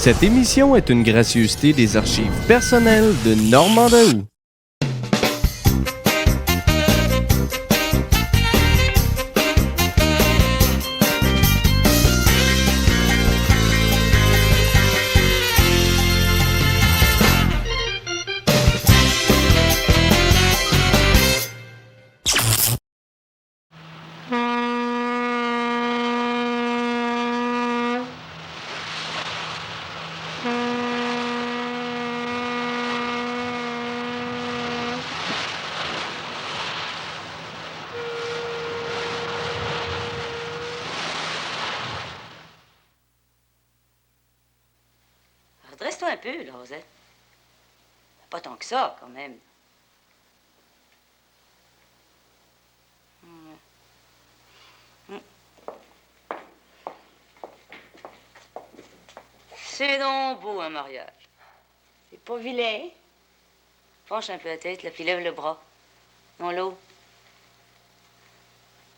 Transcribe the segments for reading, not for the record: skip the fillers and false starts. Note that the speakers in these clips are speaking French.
Cette émission est une gracieuseté des archives personnelles de Normand Daou. Redresse-toi un peu, là, Rosette. Pas tant que ça, quand même. C'est donc beau, un mariage. C'est pas vilain. Penche un peu la tête, là, puis lève le bras. Dans l'eau.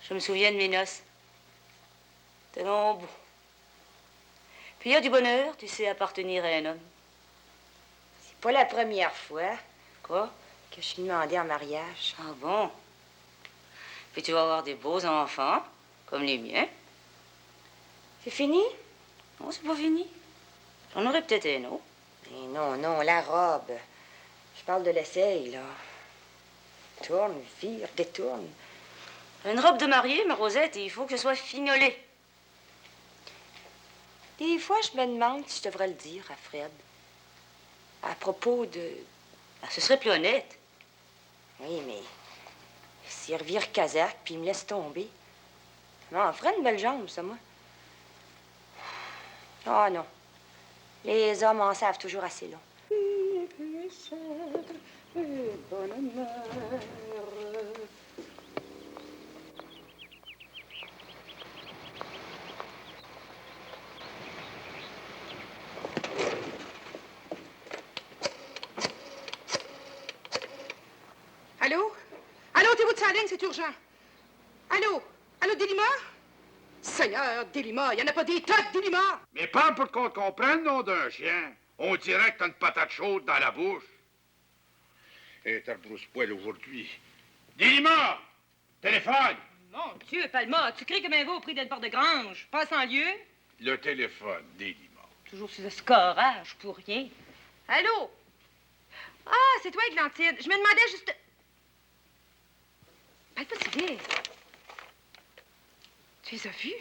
Je me souviens de mes noces. C'est donc beau. Puis il y a du bonheur, tu sais, appartenir à un homme. C'est pas la première fois Quoi? que je suis demandée en mariage. Ah bon? Puis tu vas avoir des beaux enfants, comme les miens. C'est fini? Non, c'est pas fini. J'en aurais peut-être un autre. Mais non, la robe. Je parle de l'essai, là. Tourne, vire, détourne. Une robe de mariée, ma Rosette, il faut que ce soit fignolé. Des fois, je me demande si je devrais le dire à Fred. À propos de... Ah, ce serait plus honnête. Oui, mais... s'il revire casaque, puis il me laisse tomber. Non, Fred, une belle jambe, ça, moi. Ah, non. Les hommes en savent toujours assez long. Allô? Allô, t'es où de sa ligne, c'est urgent. Allô? Allô, Délima? Seigneur, Délima, il n'y en a pas des tas de Délima! Mais pas pour qu'on comprenne, nom d'un chien. On dirait que t'as une patate chaude dans la bouche. Et t'as rebrousse-poil aujourd'hui. Dis-moi! Téléphone! Mon Dieu, Palma, tu cries comme un veau au prix d'une porte de grange. Passe en lieu. Le téléphone, dis-moi. Toujours sous ce scorage pour rien. Allô? Ah, c'est toi, Églantine. Je me demandais juste... Parle pas si vite. Tu les as vus?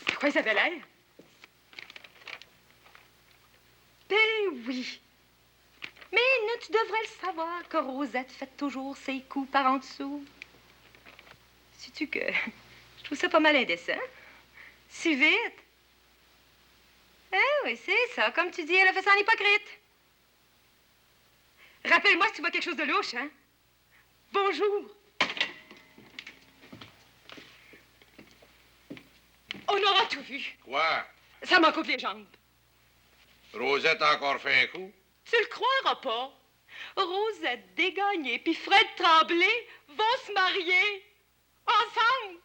De quoi ils avaient l'air? Ben oui. Mais là, tu devrais le savoir que Rosette fait toujours ses coups par en dessous. Sais-tu que je trouve ça pas mal indécent? Si vite? Eh oui, c'est ça. Comme tu dis, elle a fait ça en hypocrite. Rappelle-moi si tu vois quelque chose de louche, hein? Bonjour. On aura tout vu. Quoi? Ça m'en coupe les jambes. Rosette a encore fait un coup? Tu le croiras pas. Rosette Desgagnés puis Fred Tremblay vont se marier ensemble.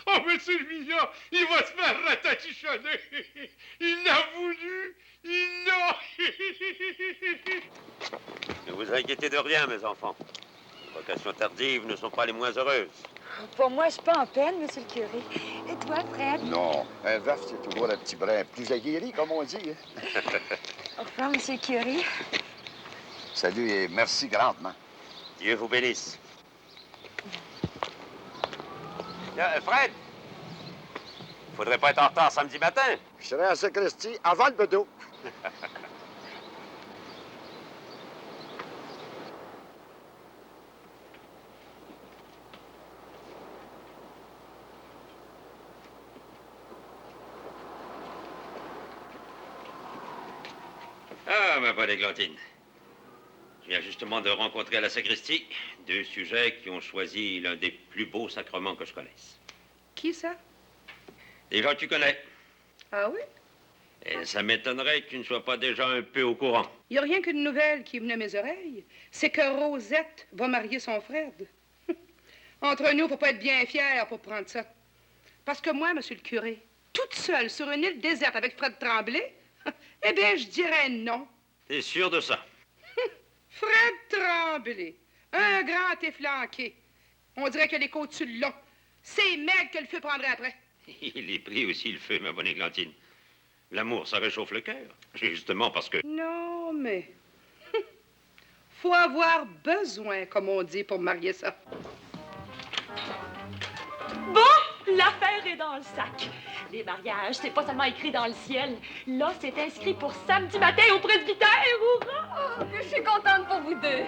Oh, mais Sylvia, il va se faire ratatichonner. Il l'a voulu. Il l'a. Ne vous inquiétez de rien, mes enfants. Les vocations tardives ne sont pas les moins heureuses. Pour moi, je suis pas en peine, monsieur le curé. Et toi, Fred? Non, un veuf, c'est toujours un petit brin plus aguerri, comme on dit. Au revoir, monsieur le curé. Salut et merci grandement. Dieu vous bénisse. Fred, faudrait pas être en retard samedi matin. Je serai à la sacristie avant le bedeau. Ah, ma bonne Églantine. Je viens justement de rencontrer à la sacristie deux sujets qui ont choisi l'un des plus beaux sacrements que je connaisse. Qui, ça? Des gens que tu connais. Ah oui? Et ça m'étonnerait que tu ne sois pas déjà un peu au courant. Il n'y a rien qu'une nouvelle qui est venue à mes oreilles. C'est que Rosette va marier son Fred. Entre nous, faut pas être bien fier pour prendre ça. Parce que moi, monsieur le curé, toute seule sur une île déserte avec Fred Tremblay, eh bien, je dirais non. T'es sûr de ça? Fred Tremblay, un grand efflanqué. On dirait que les côtes sur le long. C'est maigre que le feu prendrait après. Il est pris aussi, le feu, ma bonne Églantine. L'amour, ça réchauffe le cœur. Justement parce que... Non, mais... faut avoir besoin, comme on dit, pour marier ça. Bon, l'affaire est dans le sac. Les mariages, c'est pas seulement écrit dans le ciel. Là, c'est inscrit pour samedi matin au presbytère. Hurrah! Oh, je suis contente pour vous deux.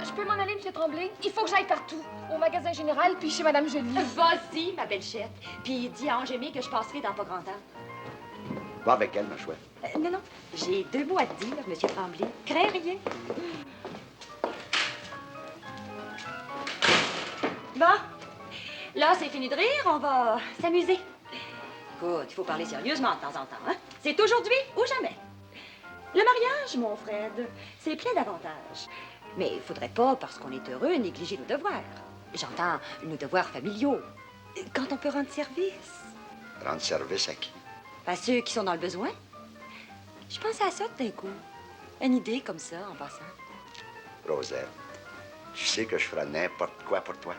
Je peux m'en aller, M. Tremblay? Il faut que j'aille partout. Au magasin général, puis chez Mme Joly. Vas-y, ma belle chette. Puis dis à Angémé que je passerai dans pas grand temps. Va avec elle, ma chouette. Non, j'ai 2 mots à te dire, Monsieur Tremblay. Crains rien. Bon, là, c'est fini de rire, on va s'amuser. Écoute, il faut parler sérieusement de temps en temps, hein? C'est aujourd'hui ou jamais. Le mariage, mon Fred, c'est plein d'avantages. Mais il faudrait pas, parce qu'on est heureux, négliger nos devoirs. J'entends nos devoirs familiaux. Quand on peut rendre service. Rendre service à qui? À ceux qui sont dans le besoin. Je pensais à ça tout d'un coup. Une idée comme ça, en passant. Rosette, tu sais que je ferai n'importe quoi pour toi.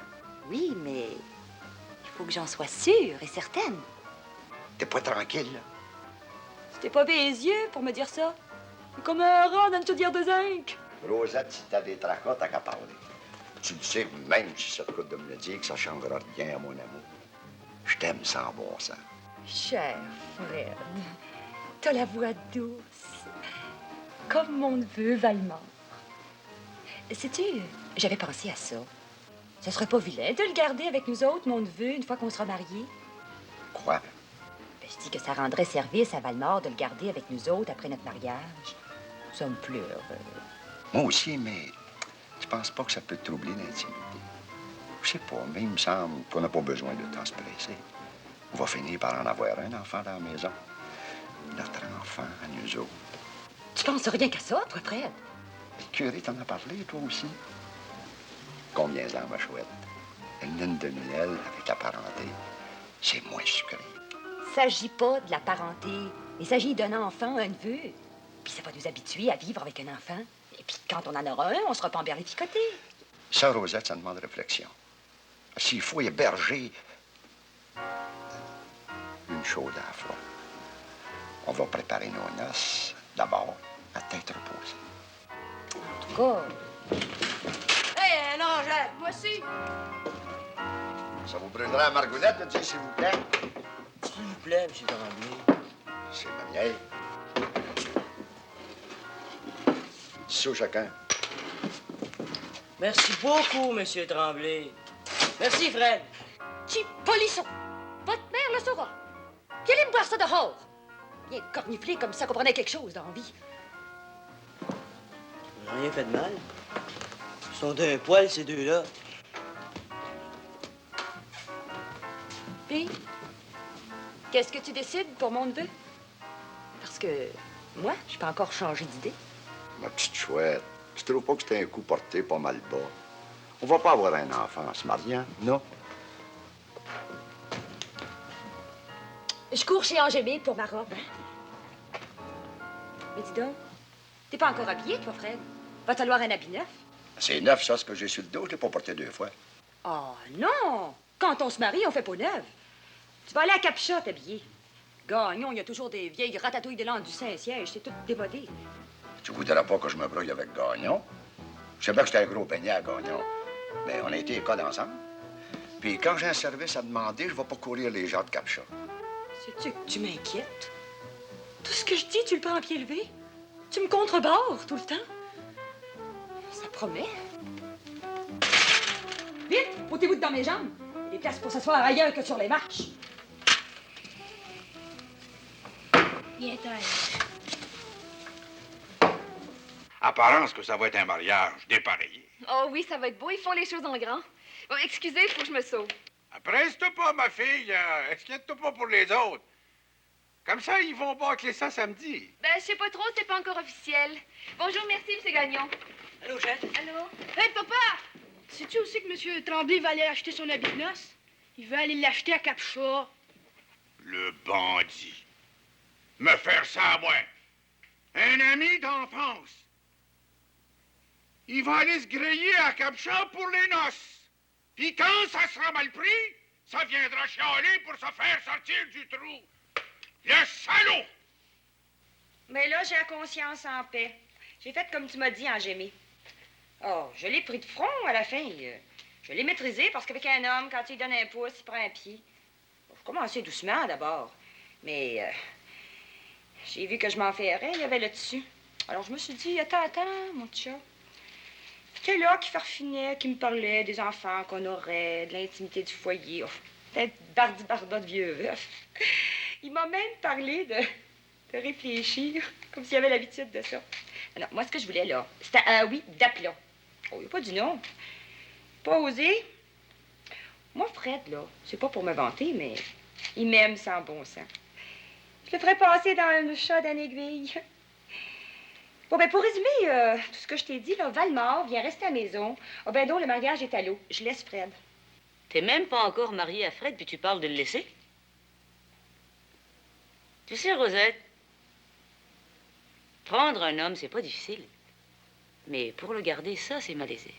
Oui, mais il faut que j'en sois sûre et certaine. T'es pas tranquille, là? Tu t'es pas baisé les yeux pour me dire ça? C'est comme un rat dans une chaudière de zinc. Rosette, si t'as des tracas, t'as qu'à parler. Tu le sais, même si ça te coûte de me le dire, que ça changera rien à mon amour. Je t'aime sans bon sens. Cher Fred, t'as la voix douce, comme mon neveu Valmore. Sais-tu, j'avais pensé à ça. Ce serait pas vilain de le garder avec nous autres, mon neveu, une fois qu'on sera mariés. Quoi? Ben, je dis que ça rendrait service à Valmore de le garder avec nous autres après notre mariage. Ça me plaît. Moi aussi, mais tu penses pas que ça peut te troubler l'intimité? Je sais pas, mais il me semble qu'on n'a pas besoin de temps se presser. On va finir par en avoir un enfant dans la maison. Notre enfant à nous autres. Tu penses rien qu'à ça, toi, Fred? Le curé t'en a parlé, toi aussi? Combien d'ans, ma chouette? Une lune de Noël avec la parenté, c'est moins sucré. Il s'agit pas de la parenté. Il s'agit d'un enfant, un neveu. Puis ça va nous habituer à vivre avec un enfant. Et puis quand on en aura un, on sera pas emberlificoté. Ça, Rosette, ça demande réflexion. S'il faut héberger une chose à la fois, on va préparer nos noces d'abord à tête reposée. En tout cas... Hé, non, moi aussi. Ça vous brûlera à Margoulette de dire s'il vous plaît? S'il vous plaît, M. Tremblay. C'est ma vieille. 10 sous chacun. Merci beaucoup, M. Tremblay. Merci, Fred. Petit polisson! Votre mère le saura. Puis allez me boire ça dehors. Bien corniflé comme ça qu'on prenait quelque chose dans la vie. Ils n'ont rien fait de mal. Ils sont d'un poil, ces deux-là. Puis, qu'est-ce que tu décides pour mon neveu? Parce que moi, je peux encore changer d'idée. Ma petite chouette, tu trouves pas que c'était un coup porté pas mal bas? On va pas avoir un enfant en se mariant, non? Je cours chez Angémé pour ma robe. Mais dis donc, t'es pas encore habillé, toi, Fred? Va te falloir un habit neuf. C'est neuf, ça, ce que j'ai sur le dos. Je l'ai pas porté 2 fois. Oh non! Quand on se marie, on fait peau neuve. Tu vas aller à Capcha t'habiller. Gagnon, il y a toujours des vieilles ratatouilles de l'an du Saint-Siège. C'est tout démodé. Tu voudrais pas que je me brouille avec Gagnon? Je sais bien que j'étais un gros peignet à Gagnon. Mais on a été école ensemble. Puis quand j'ai un service à demander, je vais pas courir les gens de Capcha. Sais-tu que tu m'inquiètes? Tout ce que je dis, tu le prends à pied levé? Tu me contrebarres tout le temps? Ça promet. Vite, ôtez-vous de dans mes jambes. Il y a des places pour s'asseoir ailleurs que sur les marches. Viens, taille. Apparence que ça va être un mariage dépareillé. Oh oui, ça va être beau. Ils font les choses en grand. Bon, excusez, il faut que je me sauve. Presse-toi pas, ma fille. Inquiète-toi pas pour les autres. Comme ça, ils vont bâcler ça samedi. Ben, je sais pas trop, c'est pas encore officiel. Bonjour, merci, M. Gagnon. Allô, chef? Allô? Hé, papa! Sais-tu aussi que M. Tremblay va aller acheter son habit de noces? Il veut aller l'acheter à Capcha. Le bandit. Me faire ça à moi. Un ami d'enfance. Il va aller se griller à Capcha pour les noces. Puis quand ça sera mal pris, ça viendra chialer pour se faire sortir du trou. Le salaud! Mais là, j'ai la conscience en paix. J'ai fait comme tu m'as dit, Angémé. Oh, je l'ai pris de front à la fin. Je l'ai maîtrisé parce qu'avec un homme, quand il donne un pouce, il prend un pied. Je commençais doucement d'abord. Mais j'ai vu que je m'en ferais, il y avait là-dessus. Alors je me suis dit, attends, mon chat. C'était là qui farfinait, qui me parlait des enfants qu'on aurait, de l'intimité du foyer. Oh, peut-être bardi-barda de vieux veuf. Il m'a même parlé de réfléchir, comme s'il avait l'habitude de ça. Alors, moi, ce que je voulais, là, c'était un oui d'aplomb. Oh, il n'a pas dit non. Pas osé. Moi, Fred, là, c'est pas pour me vanter, mais il m'aime sans bon sens. Je le ferais passer dans le chat d'une aiguille. Bon, ben, pour résumer tout ce que je t'ai dit, là, Valmore vient rester à la maison. Oh, ben, donc, le mariage est à l'eau. Je laisse Fred. T'es même pas encore mariée à Fred, puis tu parles de le laisser? Tu sais, Rosette, prendre un homme, c'est pas difficile. Mais pour le garder, ça, c'est malaisé.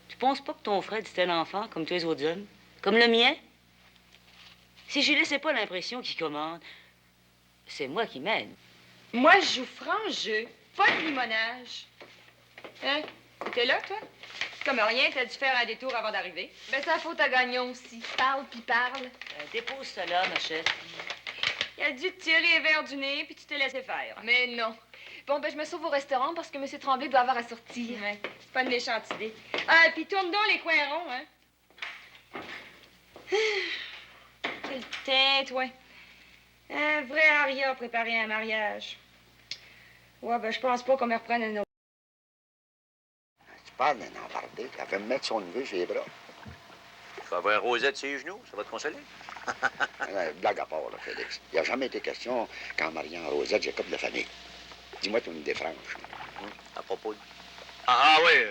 Tu penses pas que ton Fred, c'est un enfant, comme tous les autres hommes? Comme le mien? Si je lui laissais pas l'impression qu'il commande, c'est moi qui mène. Moi, je joue franc jeu, pas de limonage. Hein? T'es là, toi? Comme rien, t'as dû faire un détour avant d'arriver. Ben, c'est la faute à Gagnon aussi. Parle puis parle. Dépose ça là, ma chère. Il a dû te tirer les verres du nez, puis tu t'es laissé faire. Mais non. Bon, ben, je me sauve au restaurant parce que M. Tremblay doit avoir à sortir. Ouais, c'est pas une méchante idée. Ah, puis tourne donc les coins ronds, hein? Quel teint, toi. Un vrai aria à préparer un mariage. Ouais, ben, je pense pas qu'on me reprenne un autre. Tu parles d'un embardé. Elle veut me mettre son neveu sur les bras. Tu vas avoir Rosette sur les genoux, ça va te consoler. Blague à part, là, Félix. Il n'a jamais été question, qu'en mariant Rosette, j'ai couple de famille. Dis-moi, tu me défranches. À propos de... Ah oui,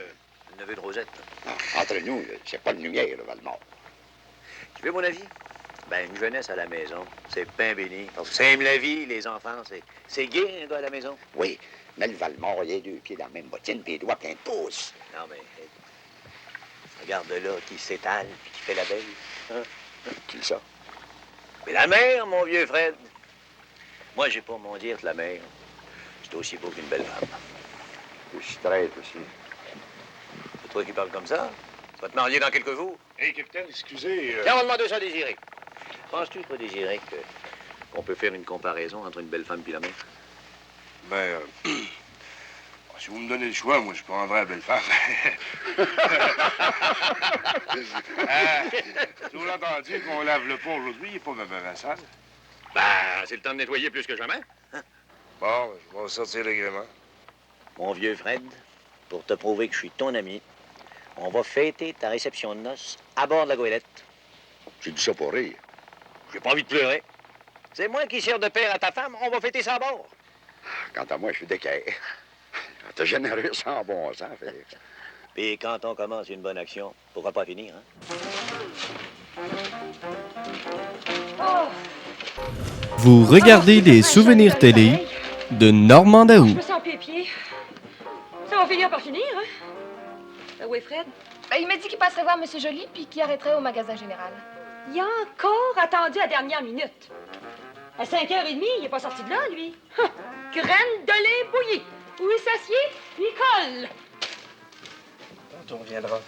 le neveu de Rosette. Non, entre nous, là, c'est pas de lumière, le Valmore. Tu veux mon avis? Ben, une jeunesse à la maison, c'est pain béni. Parce que ça aime la vie, les enfants, c'est gai, un gars à la maison. Oui, mais le Valmore, il a 2 pieds dans la même bottine, puis les doigts plein de pouces. Non, mais... Regarde là, qui s'étale, puis qui fait la belle. Hein? Qui ça? Mais la mère, mon vieux Fred. Moi, j'ai pas mon dire que la mère, c'est aussi beau qu'une belle femme. Je suis traite aussi. C'est toi qui parles comme ça? Tu vas te marier dans quelques jours? Hé, capitaine, excusez... Tiens, on va demander ça à Désiré. Penses-tu, toi, Désiré, qu'on peut faire une comparaison entre une belle femme et la mère? Ben, si vous me donnez le choix, moi, je prendrais la belle femme. Sous-entendu qu'on lave le pont aujourd'hui, il n'est pas même sale. Ben, c'est le temps de nettoyer plus que jamais. Bon, je vais sortir l'agrément. Mon vieux Fred, pour te prouver que je suis ton ami, on va fêter ta réception de noces à bord de la goélette. J'ai dit ça pour rire. J'ai pas envie de pleurer. C'est moi qui sers de père à ta femme, on va fêter ça à bord. Quant à moi, je suis d'équerre. T'es généreux sans bon sens, Félix. Puis quand on commence une bonne action, pourquoi pas finir, hein? Oh! Vous regardez les souvenirs télé de Normand Daou. Je me sens pied. Ça va finir par finir, hein? Oui, Fred? Ben, il m'a dit qu'il passerait voir M. Joly puis qu'il arrêterait au magasin général. Il a encore attendu à la dernière minute. À 5h30, il n'est pas sorti de là, lui. Graine de lait bouillie. Où il s'assied, il colle. Quand on reviendra.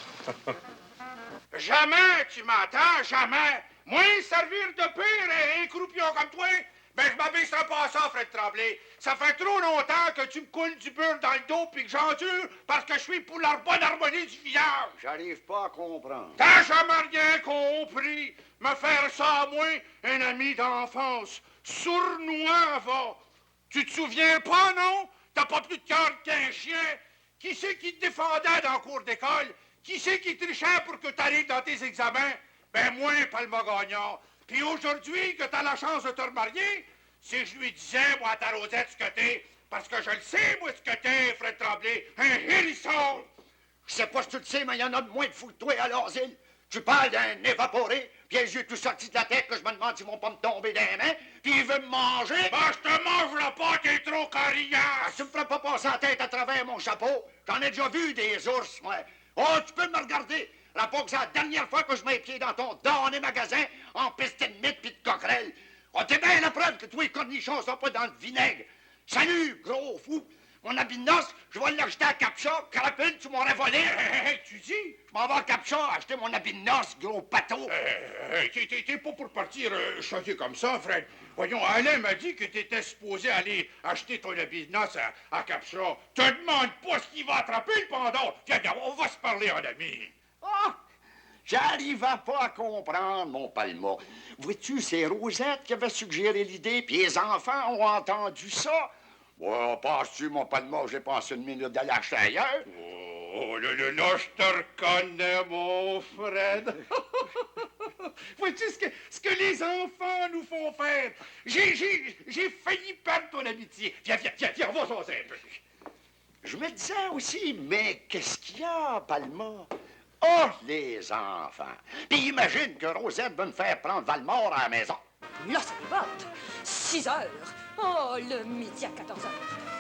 Jamais, tu m'entends, jamais. Moi, servir de pire et un croupion comme toi, ben je m'abaisserai pas à ça, Fred Tremblay. Ça fait trop longtemps que tu me coules du beurre dans le dos puis que j'endure parce que je suis pour la bonne harmonie du village. J'arrive pas à comprendre. T'as jamais rien compris. Me faire ça à moi, un ami d'enfance. Sournois, va. Tu te souviens pas, non? T'as pas plus de cœur qu'un chien. Qui c'est qui te défendait dans la cour d'école? Qui c'est qui trichait pour que t'arrives dans tes examens? Ben moi, Palma Gagnant. Puis aujourd'hui, que t'as la chance de te remarier, si je lui disais, moi, à ta Rosette, ce que t'es, parce que je le sais, moi, ce que t'es, Fred Tremblay, un hérisson, Je sais pas si tu le sais, mais il y en a de moins de fous que toi à l'asile. Tu parles d'un évaporé, puis les yeux tout sortis de la tête que je me demande s'ils vont pas me tomber dans les mains, puis il veut me manger. Ben, je te mange la pâte, t'es trop coriace. Tu me feras pas passer la tête à travers mon chapeau. J'en ai déjà vu des ours, moi. Oh, tu peux me regarder. Rapport que c'est la dernière fois que je mets les pieds dans ton damné magasin en peste de mythe pis de coquerelle. Oh, t'es bien la preuve que tous les cornichons sont pas dans le vinaigre. Salut, gros fou. Mon habit de noces, je vais l'acheter à Capcha. Carapule, tu m'aurais volé. Tu dis? Je m'en vais à Capcha acheter mon habit de noces, gros pato. T'es pas pour partir choqué comme ça, Fred. Voyons, Alain m'a dit que t'étais supposé aller acheter ton habit de noces à Capcha. Te demande pas ce qu'il va attraper, le pendant. Viens, on va se parler en ami. Ah! J'arrive pas à comprendre, mon Palma. Vois-tu, c'est Rosette qui avait suggéré l'idée, puis les enfants ont entendu ça. Bon, penses-tu, mon Palma, j'ai passé une minute d'aller acheter ailleurs? Oh, là, je te reconnais, mon Fred. Vois-tu ce que les enfants nous font faire? J'ai failli perdre ton amitié. Viens, on va jaser un peu. Je me disais aussi, mais qu'est-ce qu'il y a, Palma? Oh, les enfants! Puis imagine que Rosette veut me faire prendre Valmore à la maison. Là, ça déborde. 6 heures. Oh, le midi à 14 heures.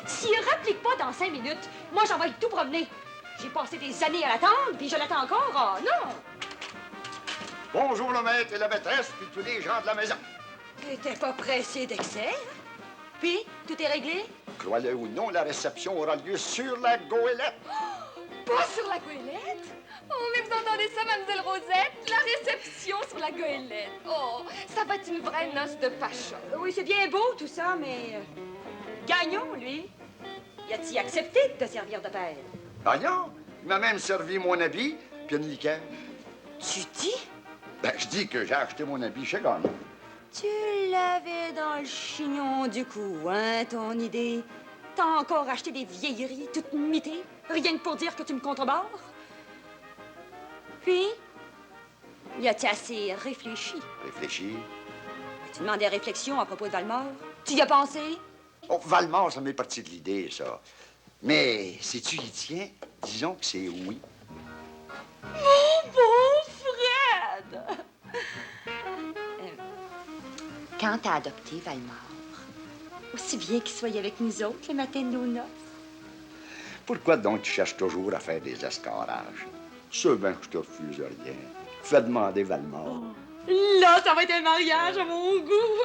S'il réplique pas dans 5 minutes, moi, j'en vais tout promener. J'ai passé des années à l'attendre, puis je l'attends encore. Oh, non! Bonjour, le maître et la maîtresse, puis tous les gens de la maison. T'étais pas pressé d'excès, hein? Puis, tout est réglé? Croyez ou non, la réception aura lieu sur la goélette. Oh, pas sur la goélette? Oh, mais vous entendez ça, mademoiselle Rosette? La réception sur la goélette. Oh, ça va être une vraie noce de pacha. Oui, c'est bien beau, tout ça, mais... Gagnon, lui, il a-t-il accepté de te servir de père? Voyons, il m'a même servi mon habit, puis une liqueur. Tu dis? Ben, je dis que j'ai acheté mon habit chez Gagnon. Tu l'avais dans le chignon du cou, hein, ton idée? T'as encore acheté des vieilleries toutes mitées, rien que pour dire que tu me contrebarres? Puis, y a-t-il assez réfléchi? Réfléchi. Tu demandais réflexion à propos de Valmore? Tu y as pensé? Oh, Valmore, ça m'est parti de l'idée, ça. Mais si tu y tiens, disons que c'est oui. Mon beau Fred! Quand t'as adopté Valmore, aussi bien qu'il soit avec nous autres le matin de nos noces. Pourquoi donc tu cherches toujours à faire des escarages? C'est bien que je te refuse rien. Fais demander Valmore. Là, ça va être un mariage à mon goût.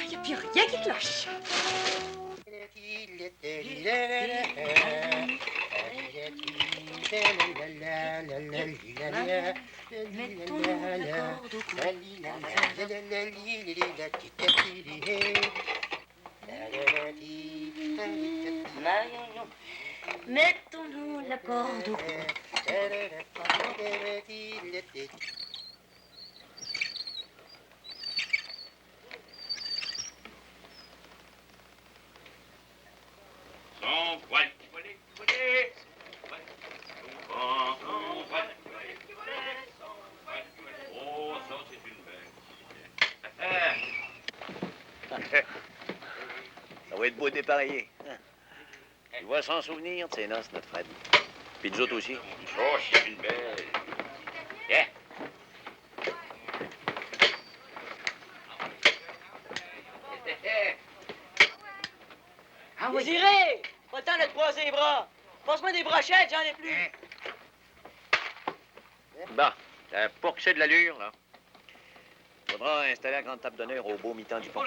Il n'y a plus rien qui cloche. Mettons la corde au cou. Mettons-nous la corde au cou. Sans voile, volez. Oh, ça, c'est une belle. Ça va être beau dépareiller. Il va s'en souvenir de ses noces, notre Fred. Puis nous autres aussi. Oh, c'est une belle. Yeah. Ah oui. Désiré! Pas le temps de te croiser les bras. Passe-moi des brochettes, j'en ai plus. Bon, t'as pas que c'est de l'allure, là. Faudra installer la grande table d'honneur au beau mi-temps du pont.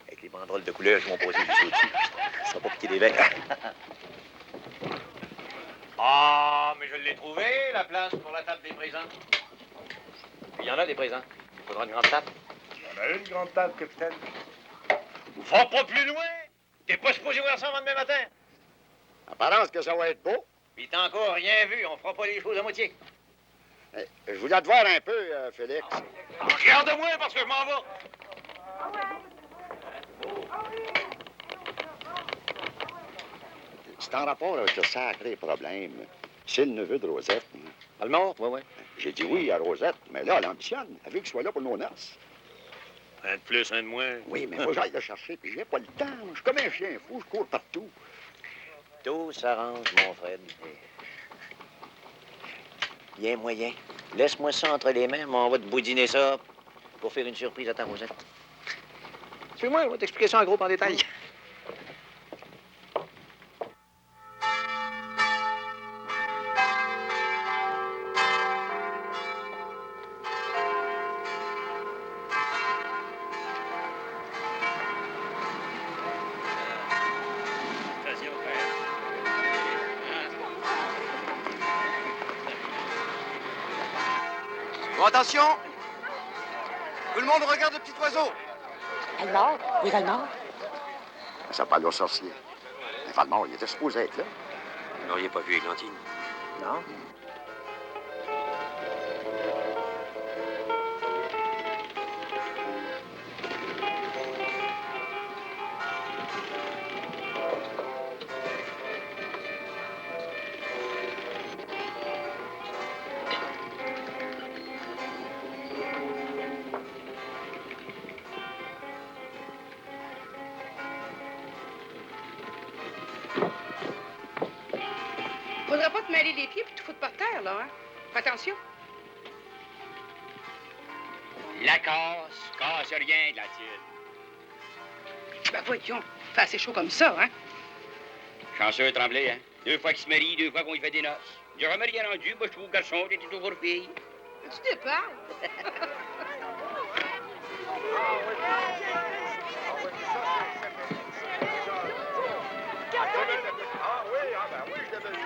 Avec les banderoles de couleur qui vont poser juste au-dessus. Ça va pas piquer des verres. Ah, mais je l'ai trouvé, la place pour la table des présents. Puis il y en a des présents. Il faudra une grande table. Il y en a une grande table, capitaine. Va pas plus loin! T'es pas supposé voir ça avant demain matin. Apparence que ça va être beau. Puis t'as encore rien vu, on fera pas les choses à moitié. Je voulais te voir un peu, Félix. Regarde-moi parce que je m'en vais. C'est en rapport avec le sacré problème. C'est le neveu de Rosette. Valmore? Oui. J'ai dit oui à Rosette, mais là, elle ambitionne. Elle veut qu'il soit là pour nos noces. Un de plus, un de moins. Oui, mais moi, j'aille le chercher, puis j'ai pas le temps. Je suis comme un chien fou, je cours partout. Tout s'arrange, mon Fred. Bien moyen. Laisse-moi ça entre les mains, mais on va te boudiner ça pour faire une surprise à ta Rosette. Suis-moi, on va t'expliquer ça en gros en détail. Bon, attention! Tout le monde regarde le petit oiseau! Valmore? Oui, Valmore? Ça parle au sorcier. Mais Valmore, il était supposé être là. Vous n'auriez pas vu Églantine? Non? Faudra pas te mêler les pieds puis te foutre par terre, là, hein? Fais attention. La casse rien de la tienne. Ben voyons, fait assez chaud comme ça, hein? Chanceux Tremblay, hein? 2 fois qu'il se marie, 2 fois qu'on lui fait des noces. J'ai jamais rien rendu, moi je trouve garçon, t'es toujours fille. Tu déparles. Ah oui, je l'avais vu.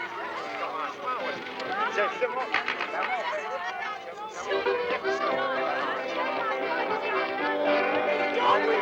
C'est bon. Ah oui.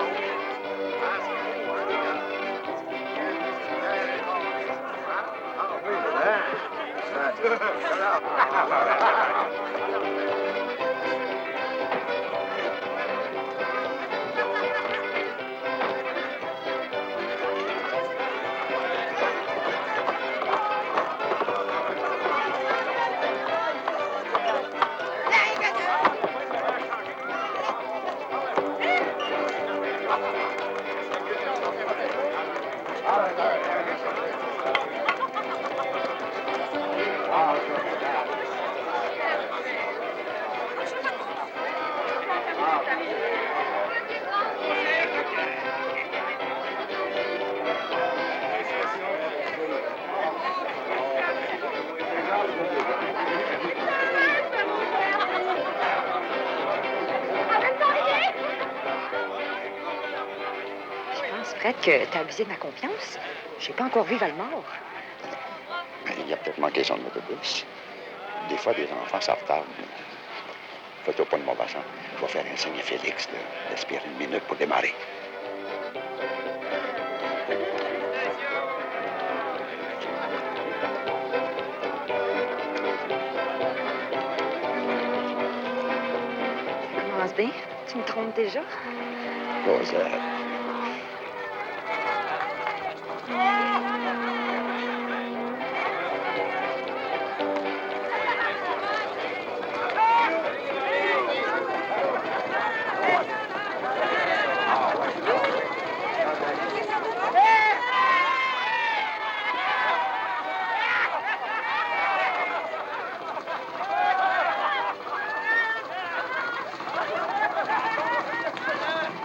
Fred, que t'as abusé de ma confiance. J'ai pas encore vu Valmore. Il a peut-être manqué son autobus. Des fois, des enfants, ça retarde. Fais-toi pas de mon bassin. Je vais faire un signe à Félix d'espérer une minute pour démarrer. Ça commence bien. Tu me trompes déjà? Rosette.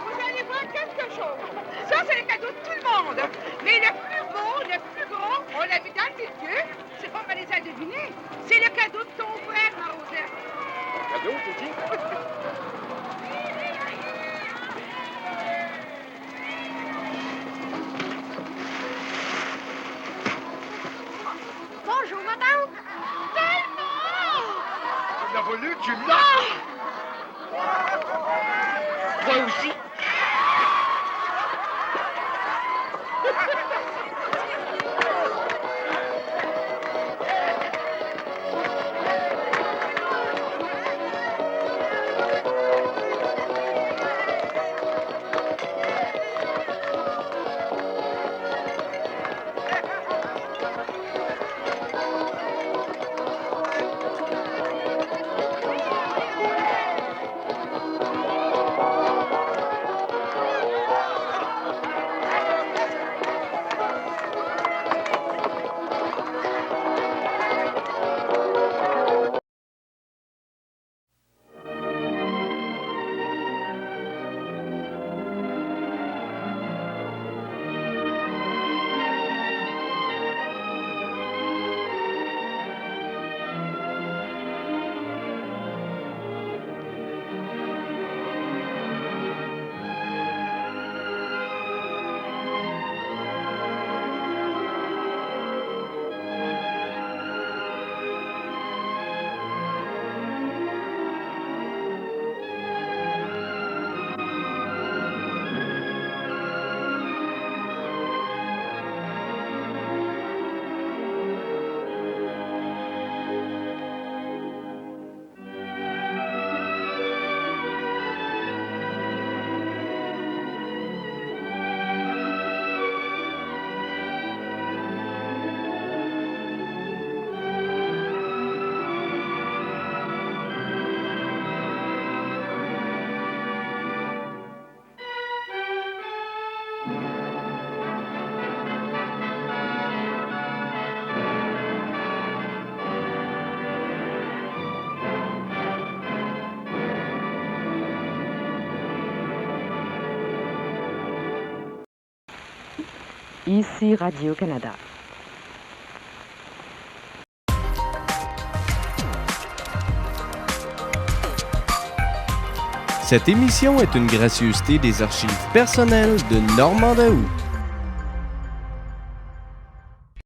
Vous allez voir quelque chose. Ça, c'est le cadeau de tout le monde. Mais le plus beau, le plus gros, on l'a vu dans tes yeux. C'est pas qu'on les a devinés. C'est le cadeau de ton frère, ma Rosette. Cadeau, tu dis? Bonjour, madame. Tu l'as voulu, tu l'as! Toi aussi? Ici Radio-Canada. Cette émission est une gracieuseté des archives personnelles de Normand Daoust.